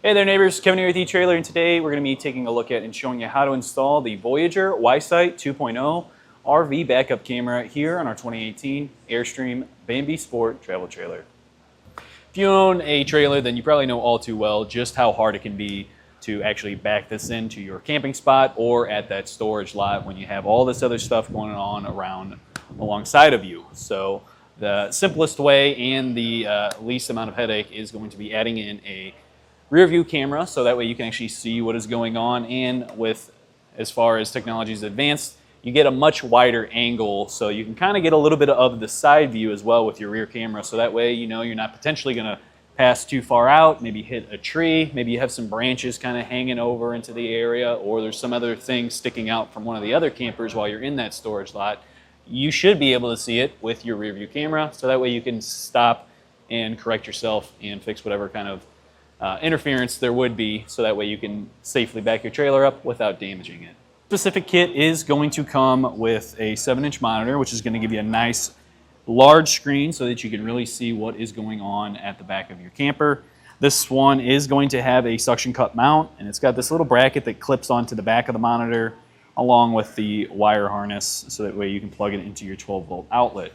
Hey there neighbors, Kevin here with eTrailer, and today we're going to be taking a look at and showing you how to install the Voyager WiSight 2.0 RV backup camera here on our 2018 Airstream Bambi Sport travel trailer. If you own a trailer, then you probably know all too well just how hard it can be to actually back this into your camping spot or at that storage lot when you have all this other stuff going on around alongside of you. So the simplest way and the least amount of headache is going to be adding in a rear view camera, so that way you can actually see what is going on, and with as far as technology is advanced, you get a much wider angle, so you can kind of get a little bit of the side view as well with your rear camera, so that way you know you're not potentially going to pass too far out, maybe hit a tree, maybe you have some branches kind of hanging over into the area, or there's some other thing sticking out from one of the other campers while you're in that storage lot. You should be able to see it with your rear view camera, so that way you can stop and correct yourself and fix whatever kind of interference there would be, so that way you can safely back your trailer up without damaging it. Specific kit is going to come with a 7-inch monitor, which is going to give you a nice large screen so that you can really see what is going on at the back of your camper. This one is going to have a suction cup mount, and it's got this little bracket that clips onto the back of the monitor along with the wire harness, so that way you can plug it into your 12-volt outlet.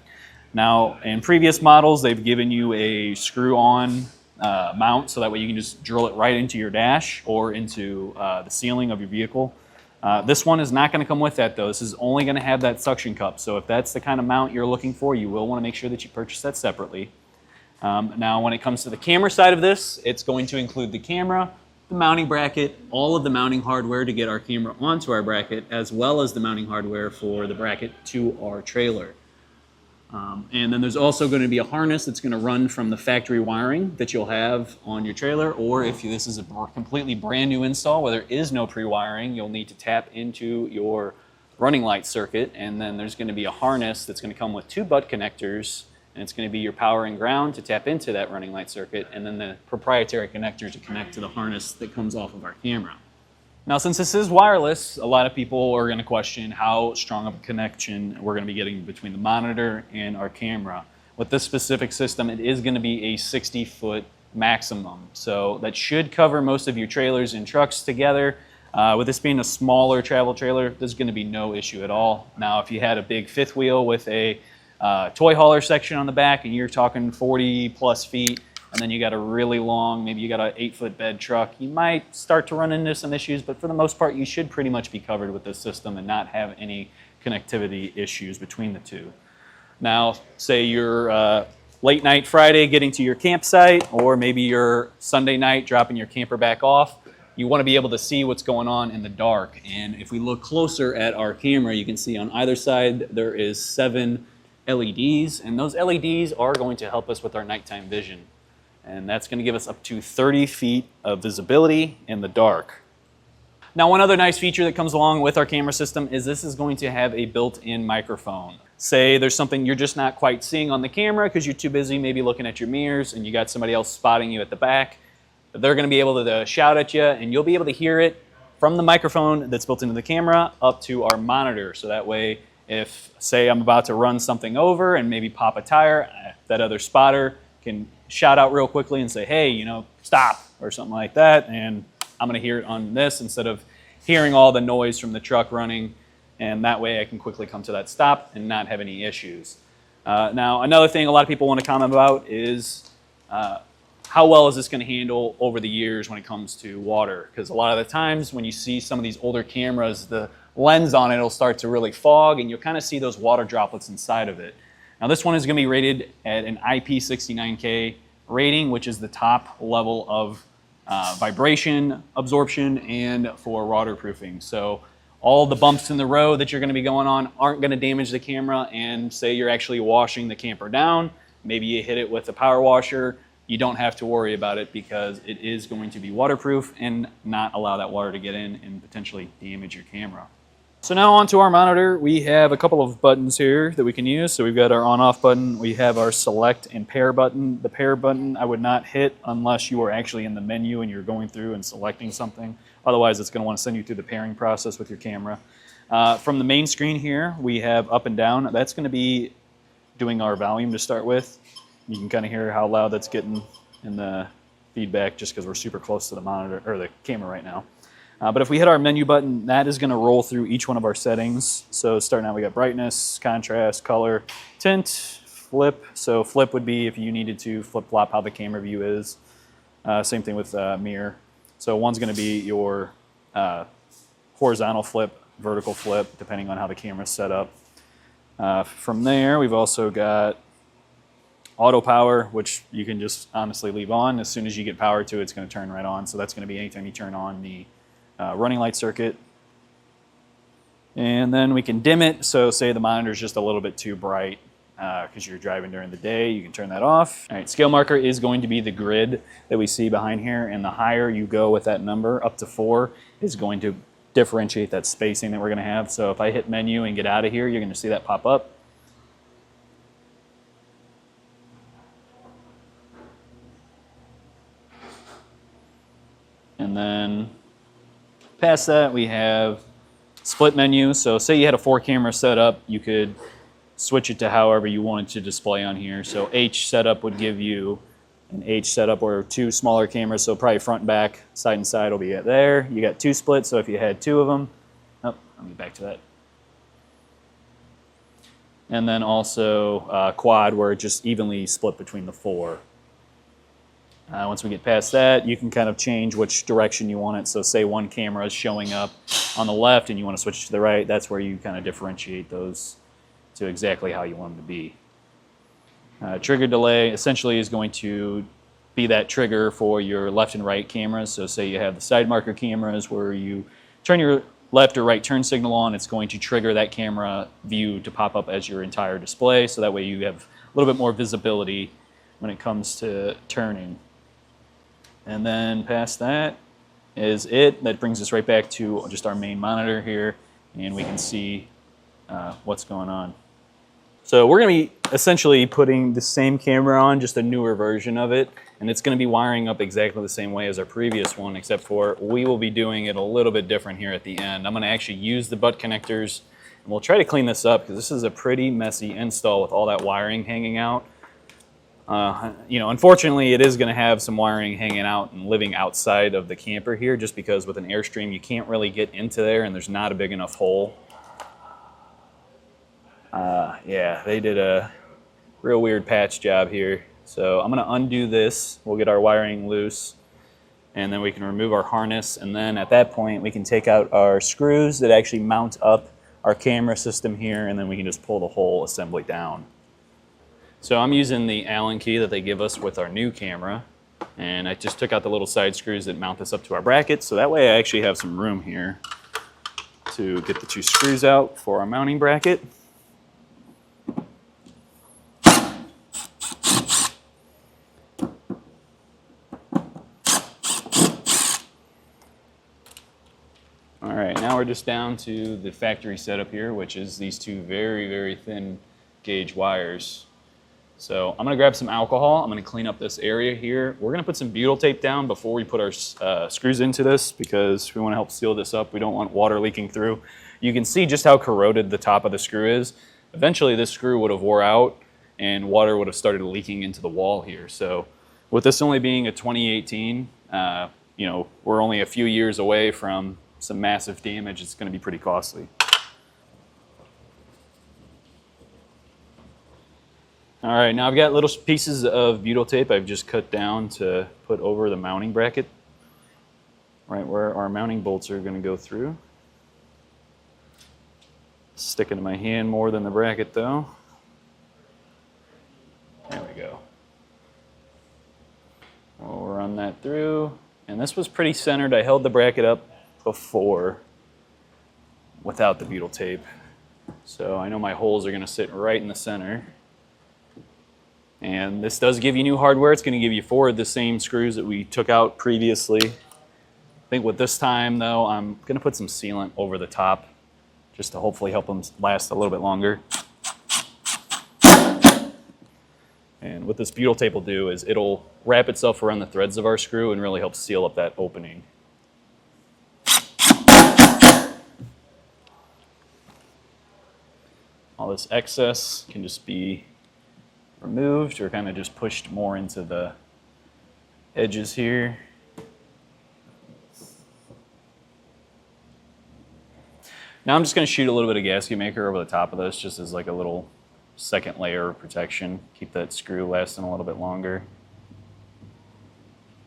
Now, in previous models, they've given you a screw-on mount, so that way you can just drill it right into your dash or into the ceiling of your vehicle. This one is not going to come with that though. This is only going to have that suction cup, so if that's the kind of mount you're looking for, you will want to make sure that you purchase that separately. Now when it comes to the camera side of this, it's going to include the camera, the mounting bracket, all of the mounting hardware to get our camera onto our bracket, as well as the mounting hardware for the bracket to our trailer. And then there's also going to be a harness that's going to run from the factory wiring that you'll have on your trailer, or if this is a completely brand new install where there is no pre-wiring, you'll need to tap into your running light circuit, and then there's going to be a harness that's going to come with 2 butt connectors, and it's going to be your power and ground to tap into that running light circuit, and then the proprietary connector to connect to the harness that comes off of our camera. Now, since this is wireless, a lot of people are going to question how strong of a connection we're going to be getting between the monitor and our camera. With this specific system, it is going to be a 60-foot maximum. So that should cover most of your trailers and trucks together. With this being a smaller travel trailer, there's going to be no issue at all. Now, if you had a big fifth wheel with a toy hauler section on the back and you're talking 40+ feet, and then you got a really long, maybe you got an 8-foot bed truck, you might start to run into some issues, but for the most part, you should pretty much be covered with this system and not have any connectivity issues between the two. Now, say you're late night Friday getting to your campsite, or maybe you're Sunday night dropping your camper back off, you want to be able to see what's going on in the dark. And if we look closer at our camera, you can see on either side there is 7 LEDs, and those LEDs are going to help us with our nighttime vision. And that's going to give us up to 30 feet of visibility in the dark. Now, one other nice feature that comes along with our camera system is this is going to have a built-in microphone. Say there's something you're just not quite seeing on the camera because you're too busy maybe looking at your mirrors and you got somebody else spotting you at the back. They're going to be able to shout at you, and you'll be able to hear it from the microphone that's built into the camera up to our monitor. So that way, if, say, I'm about to run something over and maybe pop a tire, that other spotter can shout out real quickly and say, hey, you know, stop, or something like that, and I'm going to hear it on this instead of hearing all the noise from the truck running, and that way I can quickly come to that stop and not have any issues. Now, another thing a lot of people want to comment about is how well is this going to handle over the years when it comes to water, because a lot of the times when you see some of these older cameras, the lens on it will start to really fog, and you'll kind of see those water droplets inside of it. Now, this one is going to be rated at an IP69K rating, which is the top level of vibration absorption and for waterproofing. So all the bumps in the road that you're going to be going on aren't going to damage the camera, and say you're actually washing the camper down, maybe you hit it with a power washer, you don't have to worry about it because it is going to be waterproof and not allow that water to get in and potentially damage your camera. So now onto our monitor, we have a couple of buttons here that we can use. So we've got our on-off button, we have our select and pair button. The pair button I would not hit unless you are actually in the menu and you're going through and selecting something. Otherwise, it's going to want to send you through the pairing process with your camera. From the main screen here, we have up and down. That's going to be doing our volume to start with. You can kind of hear how loud that's getting in the feedback just because we're super close to the monitor or the camera right now. But if we hit our menu button, that is going to roll through each one of our settings. So starting out, we got brightness, contrast, color, tint, flip. So flip would be if you needed to flip-flop how the camera view is. Same thing with mirror. So one's going to be your horizontal flip, vertical flip, depending on how the camera's set up. From there, we've also got auto power, which you can just honestly leave on. As soon as you get power to it, it's going to turn right on. So that's going to be anytime you turn on the running light circuit. And then we can dim it. So say the monitor's just a little bit too bright because you're driving during the day, you can turn that off. All right, scale marker is going to be the grid that we see behind here, and the higher you go with that number, up to 4, is going to differentiate that spacing that we're going to have. So if I hit menu and get out of here, you're going to see that pop up. And then past that, we have split menu. So say you had a 4-camera setup, you could switch it to however you wanted to display on here. So H setup would give you an H setup or 2 smaller cameras, so probably front and back, side and side will be there. You got 2 splits, so if you had 2 of them, oh, let me back to that. And then also quad, where it just evenly split between the 4. Once we get past that, you can kind of change which direction you want it. So say one camera is showing up on the left and you want to switch to the right, that's where you kind of differentiate those to exactly how you want them to be. Trigger delay essentially is going to be that trigger for your left and right cameras. So say you have the side marker cameras where you turn your left or right turn signal on, it's going to trigger that camera view to pop up as your entire display. So that way you have a little bit more visibility when it comes to turning. And then past that is it. That brings us right back to just our main monitor here, and we can see what's going on. So we're going to be essentially putting the same camera on, just a newer version of it, and it's going to be wiring up exactly the same way as our previous one, except for we will be doing it a little bit different here at the end. I'm going to actually use the butt connectors, and we'll try to clean this up because this is a pretty messy install with all that wiring hanging out. You know, unfortunately, it is going to have some wiring hanging out and living outside of the camper here, just because with an Airstream, you can't really get into there, and there's not a big enough hole. Yeah, they did a real weird patch job here. So I'm going to undo this. We'll get our wiring loose, and then we can remove our harness. And then at that point, we can take out our screws that actually mount up our camera system here, and then we can just pull the whole assembly down. So I'm using the Allen key that they give us with our new camera, and I just took out the little side screws that mount this up to our bracket. So that way I actually have some room here to get the 2 screws out for our mounting bracket. All right, now we're just down to the factory setup here, which is these 2 very, very thin gauge wires. So I'm going to grab some alcohol. I'm going to clean up this area here. We're going to put some butyl tape down before we put our screws into this because we want to help seal this up. We don't want water leaking through. You can see just how corroded the top of the screw is. Eventually this screw would have wore out and water would have started leaking into the wall here. So with this only being a 2018, you know, we're only a few years away from some massive damage. It's going to be pretty costly. All right, now I've got little pieces of butyl tape I've just cut down to put over the mounting bracket, right where our mounting bolts are going to go through. Sticking to my hand more than the bracket though. There we go. We'll run that through, and this was pretty centered. I held the bracket up before without the butyl tape, so I know my holes are going to sit right in the center. And this does give you new hardware. It's going to give you 4 of the same screws that we took out previously. I think with this time though, I'm going to put some sealant over the top just to hopefully help them last a little bit longer. And what this butyl tape will do is it'll wrap itself around the threads of our screw and really help seal up that opening. All this excess can just be removed or kind of just pushed more into the edges here. Now I'm just going to shoot a little bit of gasket maker over the top of this, just as like a little second layer of protection. Keep that screw lasting a little bit longer.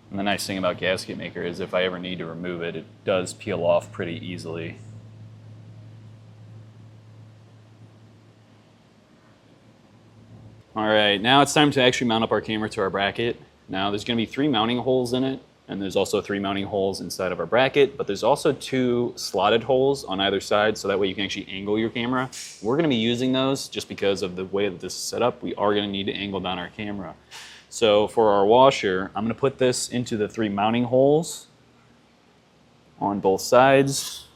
And the nice thing about gasket maker is if I ever need to remove it, it does peel off pretty easily. All right, now it's time to actually mount up our camera to our bracket. Now there's going to be 3 mounting holes in it, and there's also 3 mounting holes inside of our bracket, but there's also 2 slotted holes on either side, so that way you can actually angle your camera. We're going to be using those just because of the way that this is set up. We are going to need to angle down our camera. So for our washer, I'm going to put this into the 3 mounting holes on both sides.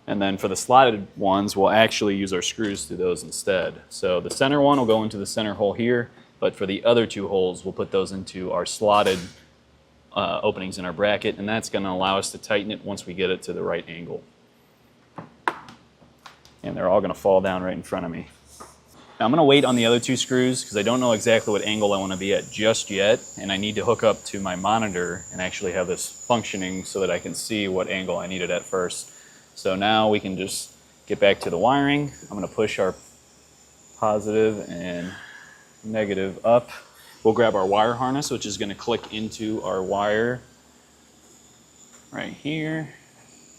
And then for the slotted ones, we'll actually use our screws through those instead. So the center one will go into the center hole here, but for the other 2 holes, we'll put those into our slotted openings in our bracket, and that's going to allow us to tighten it once we get it to the right angle. And they're all going to fall down right in front of me. Now I'm going to wait on the other 2 screws because I don't know exactly what angle I want to be at just yet, and I need to hook up to my monitor and actually have this functioning so that I can see what angle I need it at first. So now we can just get back to the wiring. I'm going to push our positive and negative up. We'll grab our wire harness, which is going to click into our wire right here.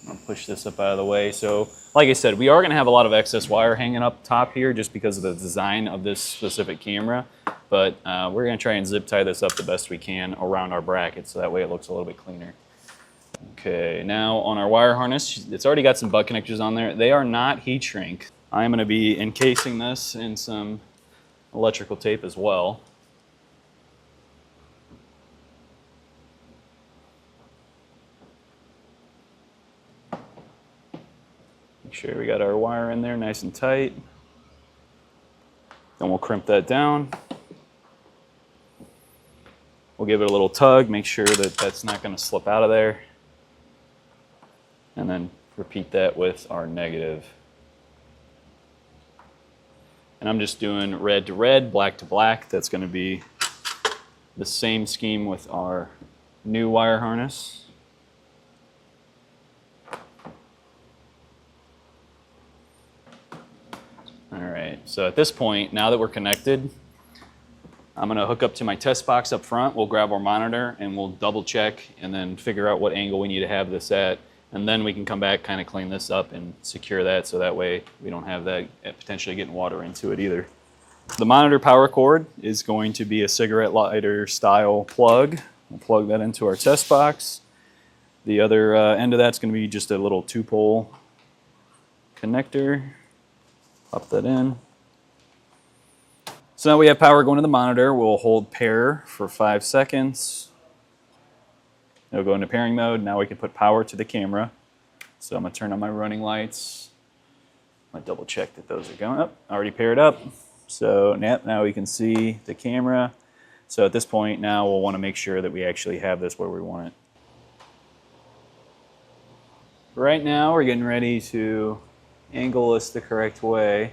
I'm going to push this up out of the way. So like I said, we are going to have a lot of excess wire hanging up top here just because of the design of this specific camera. But we're going to try and zip tie this up the best we can around our bracket so that way it looks a little bit cleaner. Okay, now on our wire harness, it's already got some butt connectors on there. They are not heat shrink. I'm going to be encasing this in some electrical tape as well. Make sure we got our wire in there nice and tight. Then we'll crimp that down. We'll give it a little tug, make sure that that's not going to slip out of there. And then repeat that with our negative. And I'm just doing red to red, black to black. That's going to be the same scheme with our new wire harness. All right, so at this point, now that we're connected, I'm going to hook up to my test box up front. We'll grab our monitor and we'll double check and then figure out what angle we need to have this at. And then we can come back, kind of clean this up and secure that so that way we don't have that potentially getting water into it either. The monitor power cord is going to be a cigarette lighter style plug. We'll plug that into our test box. The other end of that's going to be just a little 2-pole connector. Pop that in. So now we have power going to the monitor. We'll hold pair for 5 seconds. It'll go into pairing mode. Now we can put power to the camera. So I'm going to turn on my running lights. I'm going to double check that those are going up. Already paired up. So now we can see the camera. So at this point now we'll want to make sure that we actually have this where we want it. Right now we're getting ready to angle this the correct way.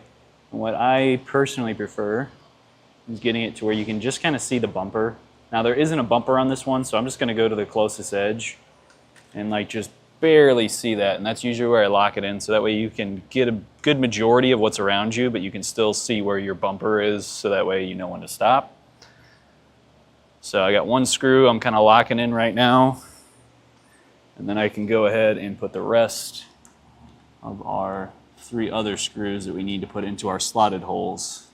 And what I personally prefer is getting it to where you can just kind of see the bumper. Now there isn't a bumper on this one, so I'm just going to go to the closest edge and like just barely see that, and that's usually where I lock it in so that way you can get a good majority of what's around you, but you can still see where your bumper is so that way you know when to stop. So I got 1 screw I'm kind of locking in right now, and then I can go ahead and put the rest of our 3 other screws that we need to put into our slotted holes.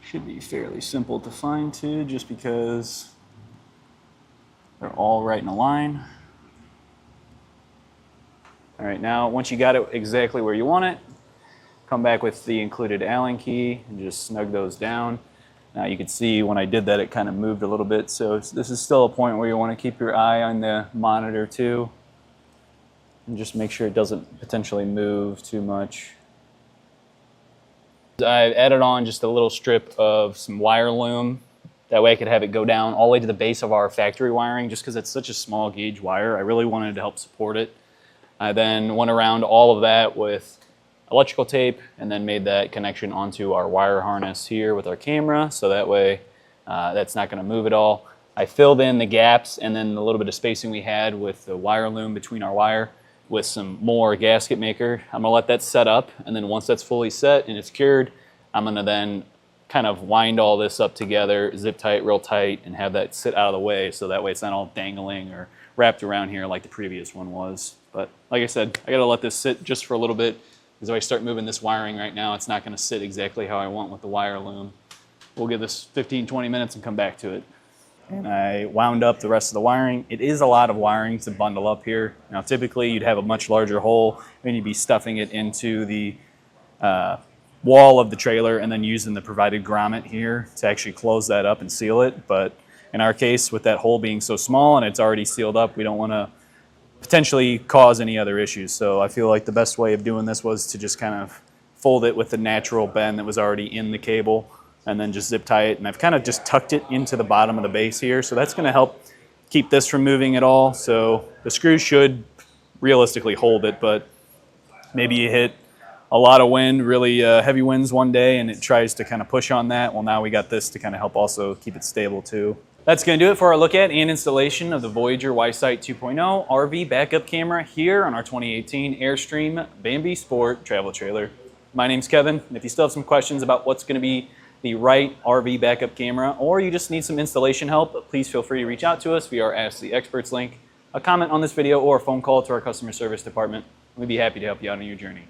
Should be fairly simple to find too, just because they're all right in a line. All right, now once you got it exactly where you want it, come back with the included Allen key and just snug those down. Now you can see when I did that it kind of moved a little bit, so this is still a point where you want to keep your eye on the monitor too and just make sure it doesn't potentially move too much. I added on just a little strip of some wire loom. That way I could have it go down all the way to the base of our factory wiring just because it's such a small gauge wire. I really wanted to help support it. I then went around all of that with electrical tape and then made that connection onto our wire harness here with our camera, so that way that's not going to move at all. I filled in the gaps and then the little bit of spacing we had with the wire loom between our wire with some more gasket maker. I'm going to let that set up, and then once that's fully set and it's cured, I'm going to then kind of wind all this up together, zip tight, real tight, and have that sit out of the way, so that way it's not all dangling or wrapped around here like the previous one was. But like I said, I got to let this sit just for a little bit, because if I start moving this wiring right now, it's not going to sit exactly how I want with the wire loom. We'll give this 15-20 minutes and come back to it. And I wound up the rest of the wiring. It is a lot of wiring to bundle up here. Now typically you'd have a much larger hole and you'd be stuffing it into the wall of the trailer and then using the provided grommet here to actually close that up and seal it. But in our case, with that hole being so small and it's already sealed up, we don't want to potentially cause any other issues. So I feel like the best way of doing this was to just kind of fold it with the natural bend that was already in the cable and then just zip tie it. And I've kind of just tucked it into the bottom of the base here. So that's going to help keep this from moving at all. So the screws should realistically hold it, but maybe you hit a lot of wind, really heavy winds one day, and it tries to kind of push on that. Well, now we got this to kind of help also keep it stable too. That's going to do it for our look at and installation of the Voyager WiSight 2.0 RV backup camera here on our 2018 Airstream Bambi Sport travel trailer. My name's Kevin, and if you still have some questions about what's going to be the right RV backup camera, or you just need some installation help, please feel free to reach out to us via our Ask the Experts link, a comment on this video, or a phone call to our customer service department. We'd be happy to help you out on your journey.